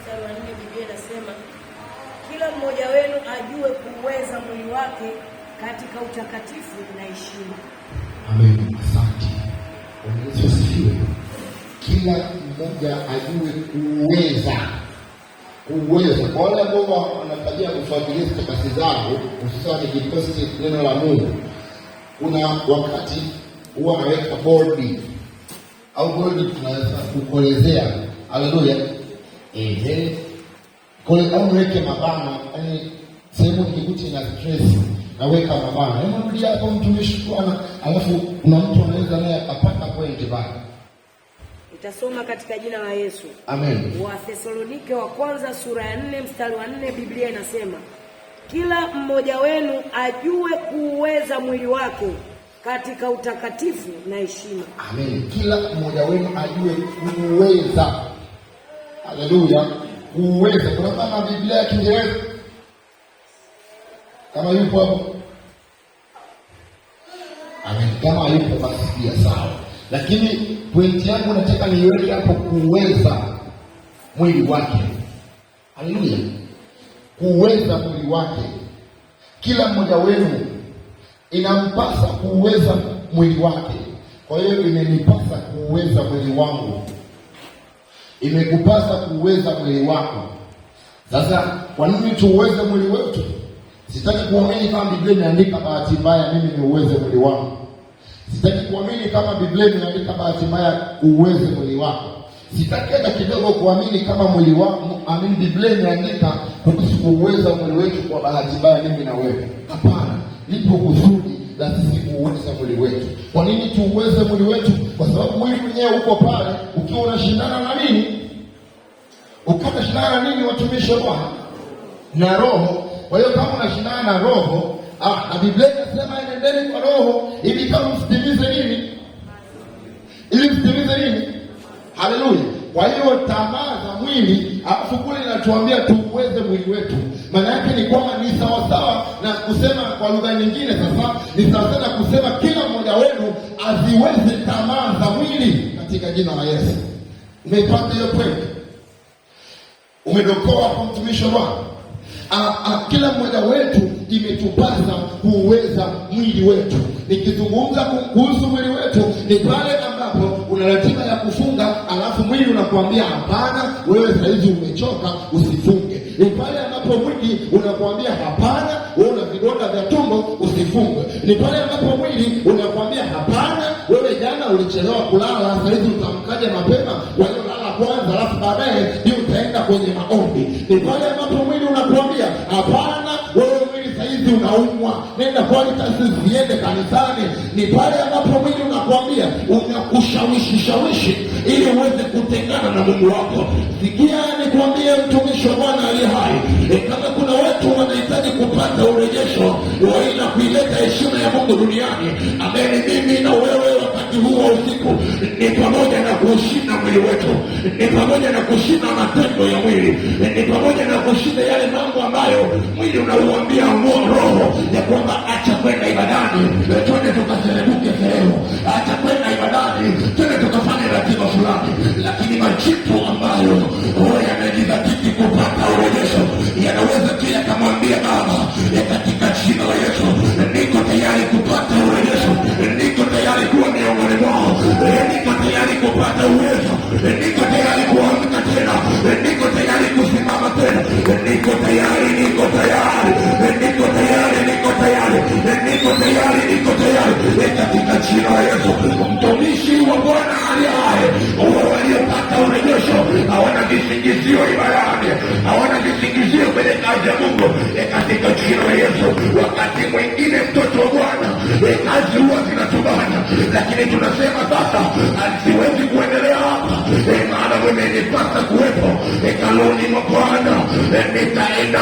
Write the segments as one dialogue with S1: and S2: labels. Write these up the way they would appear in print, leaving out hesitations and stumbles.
S1: mstari wa 4 Biblia inasema kila mmoja wenu ajue kuuweza mwili wake katika utakatifu na heshima.
S2: Amen. Asante. Yesu asifiwe. Kila mmoja ajue kuweza. Kwa wale ambao wanatarajia kufuatilia stakasi zangu, hususan nikiposti neno la Mungu, kuna wakati huwa naweka bold au tunaweza kukolezea. Haleluya. Au niweke mabano, yani sehemu nikikuti na stress naweka mabano. Narudia hapo mtumishi Bwana, alafu kuna mtu anaweza naye apata point bana.
S1: Nitasoma katika jina la Yesu.
S2: Amen.
S1: Wathesalonike wa kwanza sura ya 4 mstari wa 4 Biblia inasema kila mmoja wenu ajue kuuweza mwili wake katika utakatifu na heshima.
S2: Amen. Kila mmoja wenu ajue kuuweza. Haleluya. Kuuweza. Kuna kama Biblia ya Kiingereza kama yupo hapo. Amen. Kama yupo basi pia sawa. Lakini pointi yangu nataka niweke hapo kuuweza mwili wake. Haleluya. Kuuweza mwili wake. Kila mmoja wenu inampasa kuuweza mwili wake. Kwa hiyo imenipasa kuuweza mwili wangu. Imekupasa kuuweza mwili wako. Sasa kwa nini tuuweze mwili wetu? Sitaki kuamini kama Biblia imeandika bahati mbaya mimi niuweze mwili wangu. Sitaki kuamini kama Biblia imeandika bahati mbaya uweze mwili wako. Sitaki hata kidogo kuamini kama mwili wangu, Biblia imeandika kuuweza mwili wetu kwa bahati mbaya mimi na wewe. Hapana, lipo kusudi la sisi kuuweza mwili wetu. Kwa nini tuuweze mwili wetu? Kwa sababu mwili mwenyewe uko pale ukiwa unashindana na nini? Ukiwa unashindana na nini watumishi wa Bwana? Na roho. Kwa hiyo kama unashindana na roho, na Biblia inasema enendeni kwa roho ili kama msitimize nini? Ili msitimize nini? Haleluya. Kwa hiyo tamaa za mwili, alafu kule inatuambia tuuweze mwili wetu. Maana yake ni kwamba ni sawasawa na kusema kwa lugha nyingine, sasa ni sawasawa na kusema kila mmoja wenu aziweze tamaa za mwili katika jina la Yesu. Umepata hiyo kweli? Umedokoa kwa mtumishi wa Bwana? Kila mmoja wetu imetupasa kuuweza mwili wetu. Nikizungumza kuhusu mwili wetu ni pale ambapo una ratiba ya kufunga, alafu mwili unakuambia hapana, wewe saizi umechoka, usifunge. Ni pale ambapo mwili unakuambia hapana, wewe una vidonda vya tumbo, usifunge. Ni pale ambapo mwili unakuambia hapana, wewe jana ulichelewa kulala, saizi utamkaje mapema, wewe lala kwanza, alafu baadaye ndio utaenda kwenye maombi. Ni pale ambapo mwili unakuambia hapana, wewe mwili saizi unaumwa, nenda kwa taasisi, ziende kanisani. Ni pale ambapo mwili unakuambia unakushawishi ili uweze kutengana na Mungu wako. Sikia nikwambie mtumishi wa Bwana aliye hai, kama kuna watu wanahitaji kupata urejesho wa ila kuileta heshima ya Mungu duniani, ameni mimi na wewe wakati huu wa usiku, ni pamoja na kushinda mwili wetu, ni pamoja na kushinda matendo ya mwili, ni pamoja na kushinda yale mambo ambayo mwili unauambia roho ya kwamba acha kwenda ibadani, twende tukaselebuke sehemu, acha kwenda ibadani, twende tukafanya ratiba fulani. Lakini majibu ambayo yanajidhatiti kupata urejesho yanaweza pia kamwambia Baba, katika jina la Yesu niko tayari kupata urejesho, niko tayari kuwa miongoni mwao, niko tayari kupata uwezo, niko tayari kuamka tena, niko tayari kusimama tena, niko tayari, niko tayari, niko tayari, niko tayari, niko tayari, niko tayari katika jina la Yesu. Mtumishi wa Bwana aliye hai, wao waliopata urejesho hawana kisingizio ibadani, hawana kisingizio kwenye kazi ya Mungu katika jina la Yesu. Wakati mwingine mtoto wa Bwana kazi huwa zinatubana, lakini tunasema sasa siwezi kuendelea hapa, maana mmenipasa kuwepo hekaluni mwa Bwana. Nitaenda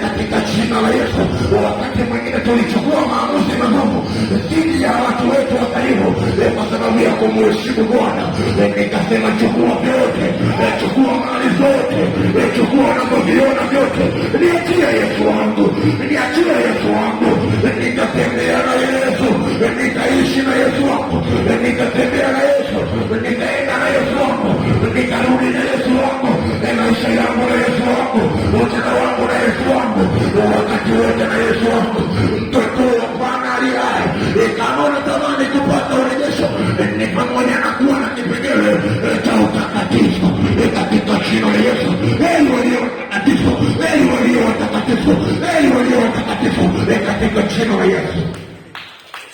S2: katika jina la Yesu. Wakati mwingine tulichukua maamuzi magumu dhidi ya watu wetu wa karibu kwa sababu ya kumheshimu Bwana. Nikasema chukua vyote, chukua mali zote, chukua unavyoviona vyote, niachie Yesu wangu, niachie Yesu wangu. Nikatembea na Yesu, nikaishi na Yesu wangu, nikatembea na Yesu, wakati wote na Yesu wangu, mtoto wa Bwana aliye hai. Kama unatamani kupata urejesho, ni pamoja na kuwa na kipengele cha utakatifu katika jina la Yesu. Heri walio watakatifu, heri walio watakatifu, heri walio watakatifu katika jina la Yesu.